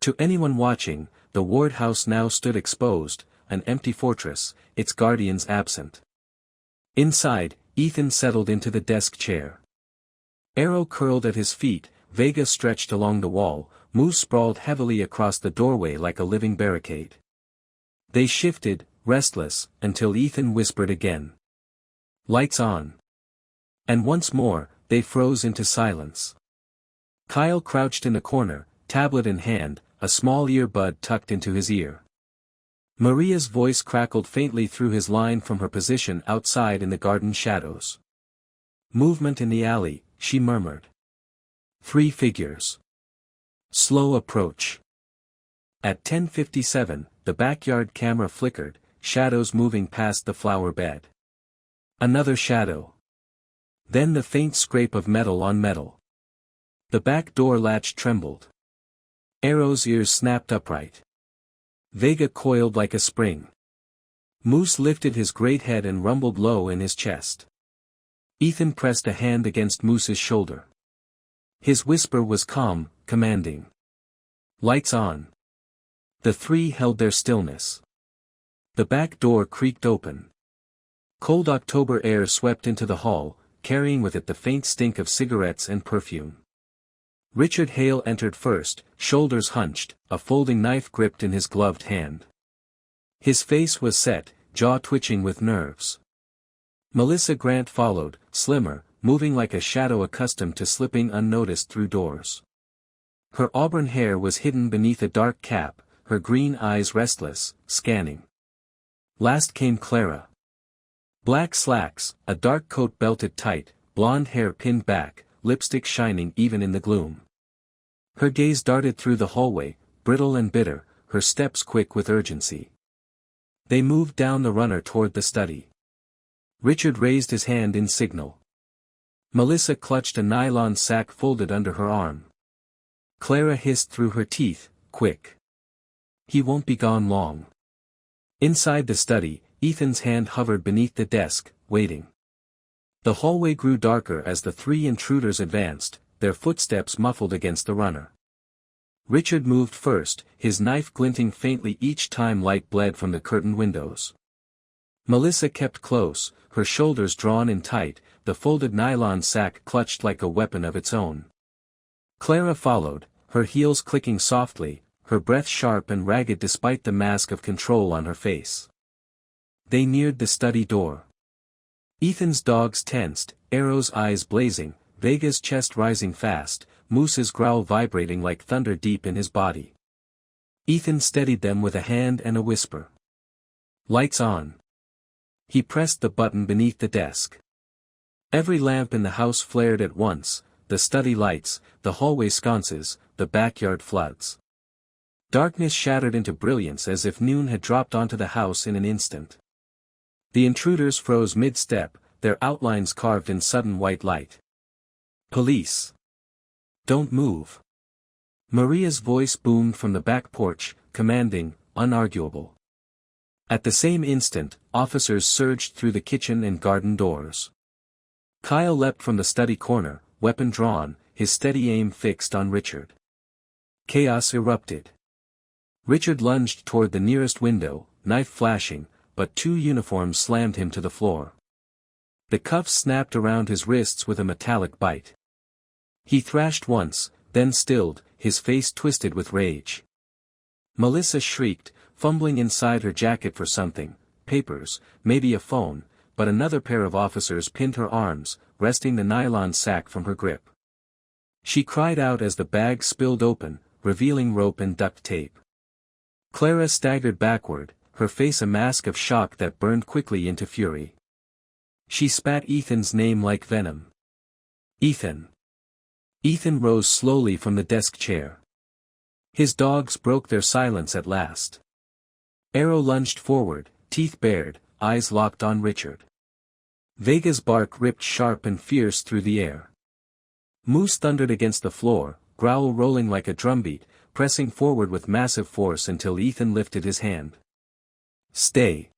To anyone watching, the ward house now stood exposed, an empty fortress, its guardians absent. Inside, Ethan settled into the desk chair. Arrow curled at his feet, Vega stretched along the wall, Moose sprawled heavily across the doorway like a living barricade. They shifted, restless, until Ethan whispered again. "Lights on." And once more, they froze into silence. Kyle crouched in the corner, tablet in hand, a small earbud tucked into his ear. Maria's voice crackled faintly through his line from her position outside in the garden shadows. "Movement in the alley," she murmured. 3 figures. Slow approach. At 10:57, the backyard camera flickered, shadows moving past the flower bed. Another shadow. Then the faint scrape of metal on metal. The back door latch trembled. Arrow's ears snapped upright. Vega coiled like a spring. Moose lifted his great head and rumbled low in his chest. Ethan pressed a hand against Moose's shoulder. His whisper was calm, commanding. "Lights on." The 3 held their stillness. The back door creaked open. Cold October air swept into the hall, carrying with it the faint stink of cigarettes and perfume. Richard Hale entered first, shoulders hunched, a folding knife gripped in his gloved hand. His face was set, jaw twitching with nerves. Melissa Grant followed, slimmer, moving like a shadow accustomed to slipping unnoticed through doors. Her auburn hair was hidden beneath a dark cap, her green eyes restless, scanning. Last came Clara. Black slacks, a dark coat belted tight, blonde hair pinned back, lipstick shining even in the gloom. Her gaze darted through the hallway, brittle and bitter, her steps quick with urgency. They moved down the runner toward the study. Richard raised his hand in signal. Melissa clutched a nylon sack folded under her arm. Clara hissed through her teeth, "Quick. He won't be gone long." Inside the study, Ethan's hand hovered beneath the desk, waiting. The hallway grew darker as the 3 intruders advanced, their footsteps muffled against the runner. Richard moved first, his knife glinting faintly each time light bled from the curtained windows. Melissa kept close, her shoulders drawn in tight, the folded nylon sack clutched like a weapon of its own. Clara followed, her heels clicking softly, her breath sharp and ragged despite the mask of control on her face. They neared the study door. Ethan's dogs tensed, Arrow's eyes blazing, Vega's chest rising fast, Moose's growl vibrating like thunder deep in his body. Ethan steadied them with a hand and a whisper. "Lights on." He pressed the button beneath the desk. Every lamp in the house flared at once, the study lights, the hallway sconces, the backyard floods. Darkness shattered into brilliance as if noon had dropped onto the house in an instant. The intruders froze mid-step, their outlines carved in sudden white light. "Police! Don't move!" Maria's voice boomed from the back porch, commanding, unarguable. At the same instant, officers surged through the kitchen and garden doors. Kyle leapt from the study corner, weapon drawn, his steady aim fixed on Richard. Chaos erupted. Richard lunged toward the nearest window, knife flashing, but two uniforms slammed him to the floor. The cuffs snapped around his wrists with a metallic bite. He thrashed once, then stilled, his face twisted with rage. Melissa shrieked, fumbling inside her jacket for something, papers, maybe a phone, but another pair of officers pinned her arms, wresting the nylon sack from her grip. She cried out as the bag spilled open, revealing rope and duct tape. Clara staggered backward, her face a mask of shock that burned quickly into fury. She spat Ethan's name like venom. "Ethan!" Ethan rose slowly from the desk chair. His dogs broke their silence at last. Arrow lunged forward, teeth bared, eyes locked on Richard. Vega's bark ripped sharp and fierce through the air. Moose thundered against the floor, growl rolling like a drumbeat, pressing forward with massive force until Ethan lifted his hand. "Stay!"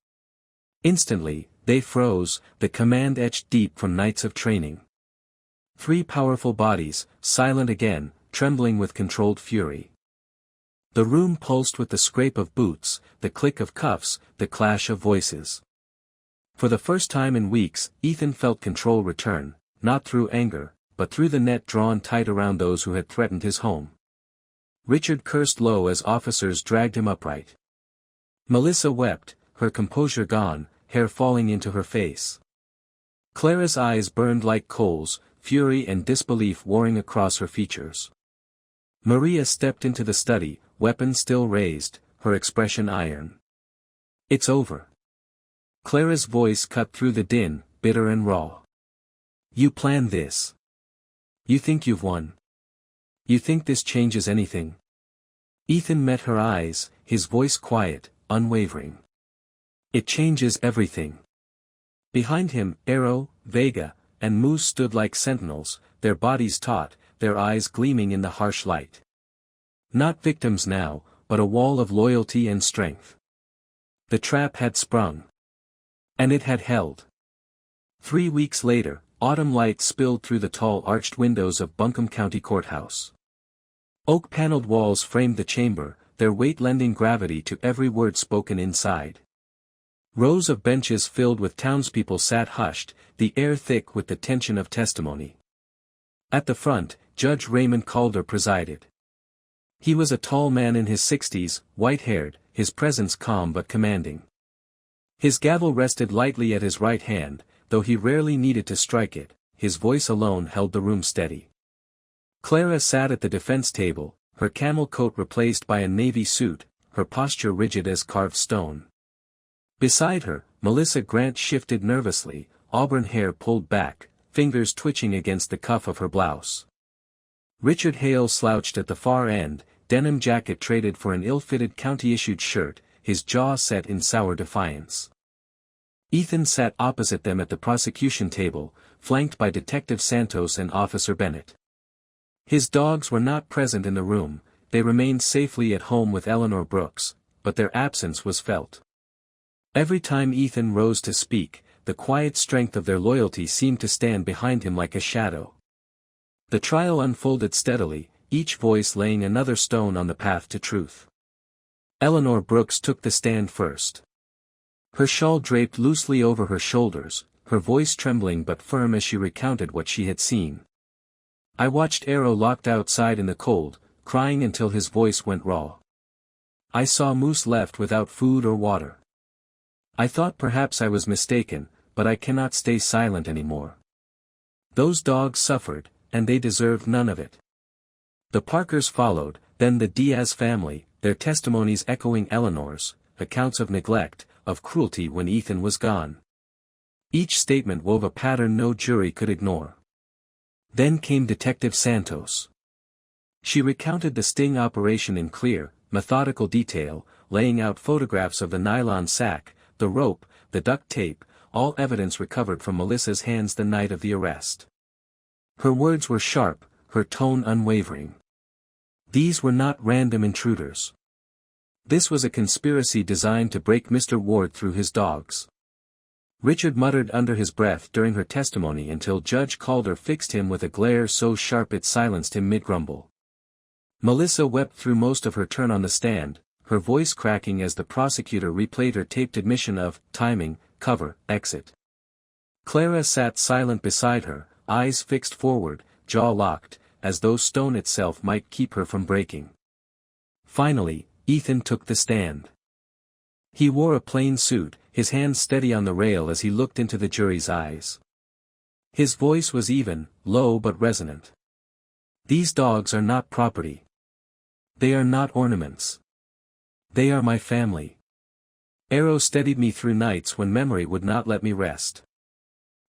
Instantly, they froze, the command etched deep from nights of training. Three powerful bodies, silent again, trembling with controlled fury. The room pulsed with the scrape of boots, the click of cuffs, the clash of voices. For the first time in weeks, Ethan felt control return, not through anger, but through the net drawn tight around those who had threatened his home. Richard cursed low as officers dragged him upright. Melissa wept, her composure gone, hair falling into her face. Clara's eyes burned like coals, fury and disbelief warring across her features. Maria stepped into the study, weapon still raised, her expression iron. "It's over." Clara's voice cut through the din, bitter and raw. "You planned this. You think you've won? You think this changes anything?" Ethan met her eyes, his voice quiet, unwavering. "It changes everything." Behind him, Arrow, Vega, and Moose stood like sentinels, their bodies taut, their eyes gleaming in the harsh light. Not victims now, but a wall of loyalty and strength. The trap had sprung. And it had held. 3 weeks later, autumn light spilled through the tall arched windows of Buncombe County Courthouse. Oak-paneled walls framed the chamber, their weight lending gravity to every word spoken inside. Rows of benches filled with townspeople sat hushed, the air thick with the tension of testimony. At the front, Judge Raymond Calder presided. He was a tall man in his 60s, white-haired, his presence calm but commanding. His gavel rested lightly at his right hand, though he rarely needed to strike it, his voice alone held the room steady. Clara sat at the defense table, her camel coat replaced by a navy suit, her posture rigid as carved stone. Beside her, Melissa Grant shifted nervously, auburn hair pulled back, fingers twitching against the cuff of her blouse. Richard Hale slouched at the far end, denim jacket traded for an ill-fitted county-issued shirt, his jaw set in sour defiance. Ethan sat opposite them at the prosecution table, flanked by Detective Santos and Officer Bennett. His dogs were not present in the room, they remained safely at home with Eleanor Brooks, but their absence was felt. Every time Ethan rose to speak, the quiet strength of their loyalty seemed to stand behind him like a shadow. The trial unfolded steadily, each voice laying another stone on the path to truth. Eleanor Brooks took the stand first. Her shawl draped loosely over her shoulders, her voice trembling but firm as she recounted what she had seen. I watched Arrow locked outside in the cold, crying until his voice went raw. I saw Moose left without food or water. I thought perhaps I was mistaken, but I cannot stay silent anymore. Those dogs suffered, and they deserved none of it. The Parkers followed, then the Diaz family, their testimonies echoing Eleanor's, accounts of neglect, of cruelty when Ethan was gone. Each statement wove a pattern no jury could ignore. Then came Detective Santos. She recounted the sting operation in clear, methodical detail, laying out photographs of the nylon sack, the rope, the duct tape, all evidence recovered from Melissa's hands the night of the arrest. Her words were sharp, her tone unwavering. These were not random intruders. This was a conspiracy designed to break Mr. Ward through his dogs. Richard muttered under his breath during her testimony until Judge Calder fixed him with a glare so sharp it silenced him mid-grumble. Melissa wept through most of her turn on the stand, her voice cracking as the prosecutor replayed her taped admission of timing, cover, exit. Clara sat silent beside her, eyes fixed forward, jaw locked, as though stone itself might keep her from breaking. Finally, Ethan took the stand. He wore a plain suit, his hands steady on the rail as he looked into the jury's eyes. His voice was even, low but resonant. These dogs are not property. They are not ornaments. They are my family. Arrow steadied me through nights when memory would not let me rest.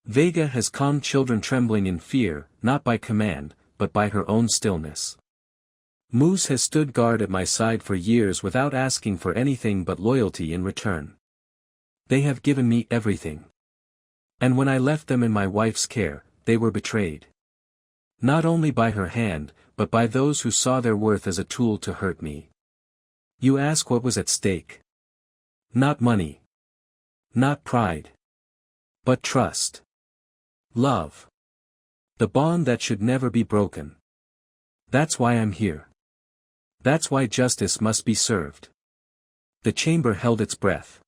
Vega has calmed children trembling in fear, not by command, but by her own stillness. Moose has stood guard at my side for years without asking for anything but loyalty in return. They have given me everything. And when I left them in my wife's care, they were betrayed. Not only by her hand, but by those who saw their worth as a tool to hurt me. You ask what was at stake. Not money. Not pride. But trust. Love. The bond that should never be broken. That's why I'm here. That's why justice must be served. The chamber held its breath.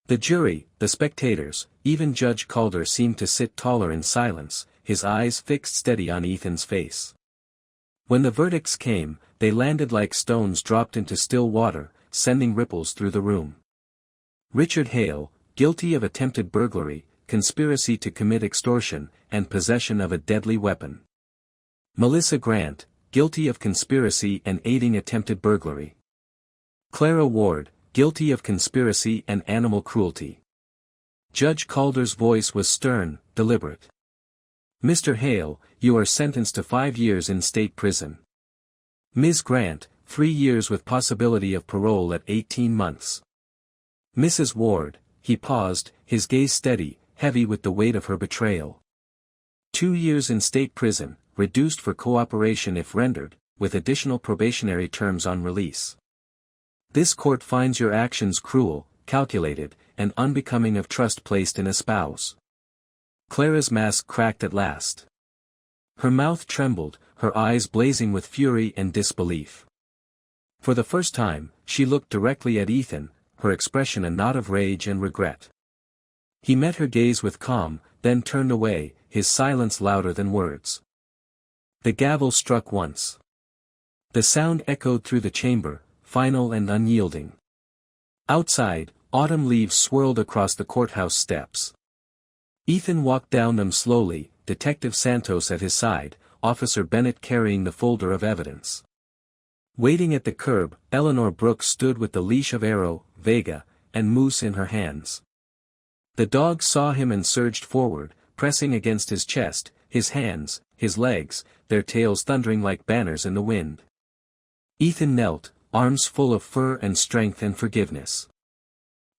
The jury, the spectators, even Judge Calder seemed to sit taller in silence, his eyes fixed steady on Ethan's face. When the verdicts came, they landed like stones dropped into still water, sending ripples through the room. Richard Hale, guilty of attempted burglary, conspiracy to commit extortion, and possession of a deadly weapon. Melissa Grant, guilty of conspiracy and aiding attempted burglary. Clara Ward, guilty of conspiracy and animal cruelty. Judge Calder's voice was stern, deliberate. Mr. Hale, you are sentenced to 5 years in state prison. Ms. Grant, 3 years with possibility of parole at 18 months. Mrs. Ward, he paused, his gaze steady, heavy with the weight of her betrayal. 2 years in state prison, reduced for cooperation if rendered, with additional probationary terms on release. This court finds your actions cruel, calculated, and unbecoming of trust placed in a spouse. Clara's mask cracked at last. Her mouth trembled, her eyes blazing with fury and disbelief. For the first time, she looked directly at Ethan, her expression a knot of rage and regret. He met her gaze with calm, then turned away, his silence louder than words. The gavel struck once. The sound echoed through the chamber, final and unyielding. Outside, autumn leaves swirled across the courthouse steps. Ethan walked down them slowly, Detective Santos at his side, Officer Bennett carrying the folder of evidence. Waiting at the curb, Eleanor Brooks stood with the leash of Arrow, Vega, and Moose in her hands. The dog saw him and surged forward, pressing against his chest, his hands, his legs, their tails thundering like banners in the wind. Ethan knelt, arms full of fur and strength and forgiveness.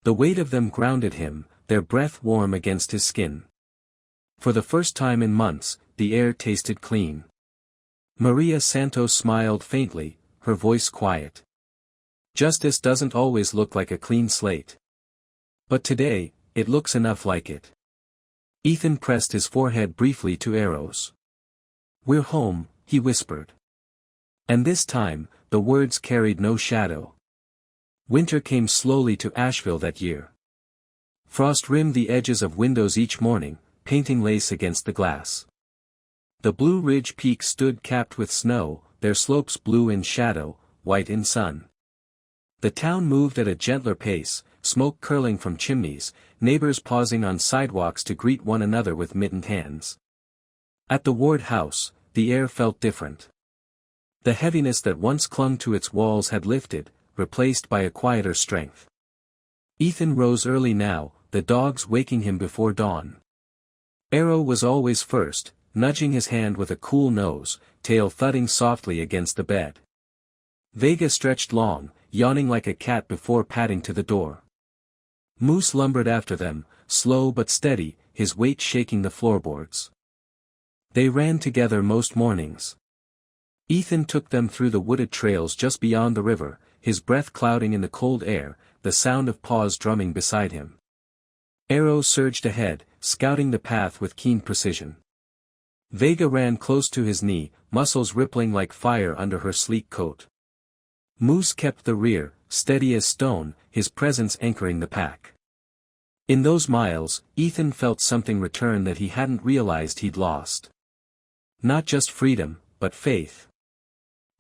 The weight of them grounded him, their breath warm against his skin. For the first time in months, the air tasted clean. Maria Santos smiled faintly, her voice quiet. Justice doesn't always look like a clean slate. But today, it looks enough like it. Ethan pressed his forehead briefly to Arrow's. "We're home," he whispered. And this time, the words carried no shadow. Winter came slowly to Asheville that year. Frost rimmed the edges of windows each morning, painting lace against the glass. The Blue Ridge peaks stood capped with snow, their slopes blue in shadow, white in sun. The town moved at a gentler pace, smoke curling from chimneys, neighbors pausing on sidewalks to greet one another with mittened hands. At the Ward house, the air felt different. The heaviness that once clung to its walls had lifted, replaced by a quieter strength. Ethan rose early now, the dogs waking him before dawn. Arrow was always first, nudging his hand with a cool nose, tail thudding softly against the bed. Vega stretched long, yawning like a cat before padding to the door. Moose lumbered after them, slow but steady, his weight shaking the floorboards. They ran together most mornings. Ethan took them through the wooded trails just beyond the river, his breath clouding in the cold air, the sound of paws drumming beside him. Arrow surged ahead, scouting the path with keen precision. Vega ran close to his knee, muscles rippling like fire under her sleek coat. Moose kept the rear, steady as stone, his presence anchoring the pack. In those miles, Ethan felt something return that he hadn't realized he'd lost. Not just freedom, but faith.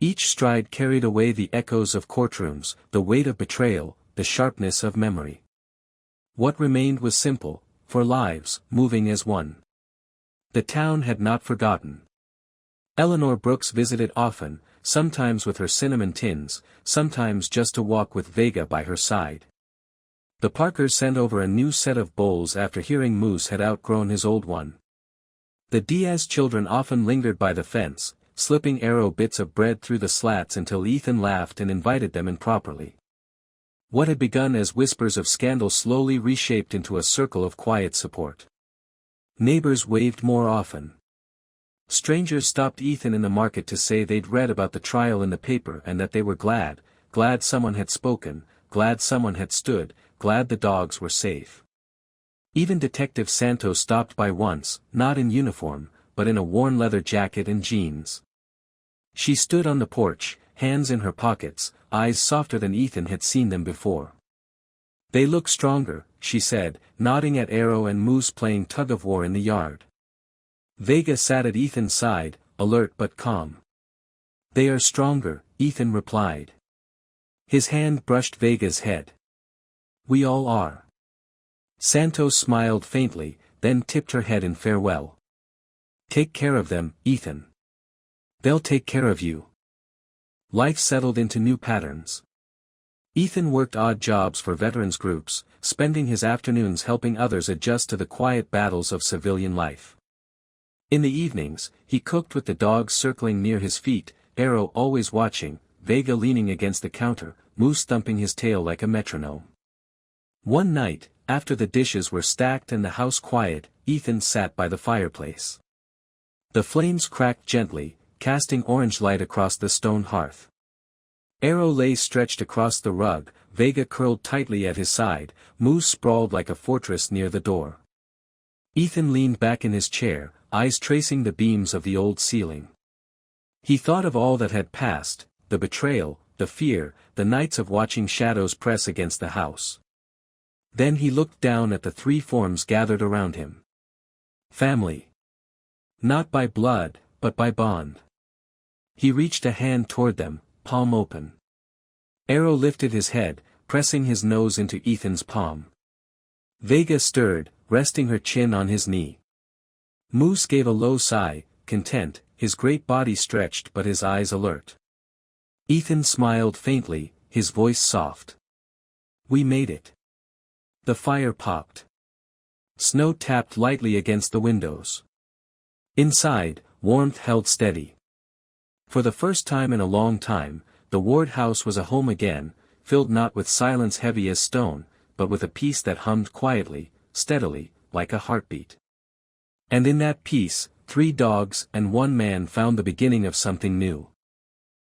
Each stride carried away the echoes of courtrooms, the weight of betrayal, the sharpness of memory. What remained was simple, for lives, moving as one. The town had not forgotten. Eleanor Brooks visited often, sometimes with her cinnamon tins, sometimes just to walk with Vega by her side. The Parkers sent over a new set of bowls after hearing Moose had outgrown his old one. The Diaz children often lingered by the fence, slipping Arrow bits of bread through the slats until Ethan laughed and invited them in properly. What had begun as whispers of scandal slowly reshaped into a circle of quiet support. Neighbors waved more often. Strangers stopped Ethan in the market to say they'd read about the trial in the paper and that they were glad someone had spoken, glad someone had stood, glad the dogs were safe. Even Detective Santos stopped by once, not in uniform, but in a worn leather jacket and jeans. She stood on the porch, hands in her pockets, eyes softer than Ethan had seen them before. "They look stronger," she said, nodding at Arrow and Moose playing tug-of-war in the yard. Vega sat at Ethan's side, alert but calm. "They are stronger," Ethan replied. His hand brushed Vega's head. "We all are." Santos smiled faintly, then tipped her head in farewell. "Take care of them, Ethan. They'll take care of you." Life settled into new patterns. Ethan worked odd jobs for veterans groups, spending his afternoons helping others adjust to the quiet battles of civilian life. In the evenings, he cooked with the dogs circling near his feet, Arrow always watching, Vega leaning against the counter, Moose thumping his tail like a metronome. One night, after the dishes were stacked and the house quiet, Ethan sat by the fireplace. The flames cracked gently, casting orange light across the stone hearth. Arrow lay stretched across the rug, Vega curled tightly at his side, Moose sprawled like a fortress near the door. Ethan leaned back in his chair, eyes tracing the beams of the old ceiling. He thought of all that had passed, the betrayal, the fear, the nights of watching shadows press against the house. Then he looked down at the three forms gathered around him. Family. Not by blood, but by bond. He reached a hand toward them, palm open. Arrow lifted his head, pressing his nose into Ethan's palm. Vega stirred, resting her chin on his knee. Moose gave a low sigh, content, his great body stretched but his eyes alert. Ethan smiled faintly, his voice soft. "We made it." The fire popped. Snow tapped lightly against the windows. Inside, warmth held steady. For the first time in a long time, the Ward house was a home again, filled not with silence heavy as stone, but with a peace that hummed quietly, steadily, like a heartbeat. And in that peace, 3 dogs and 1 man found the beginning of something new.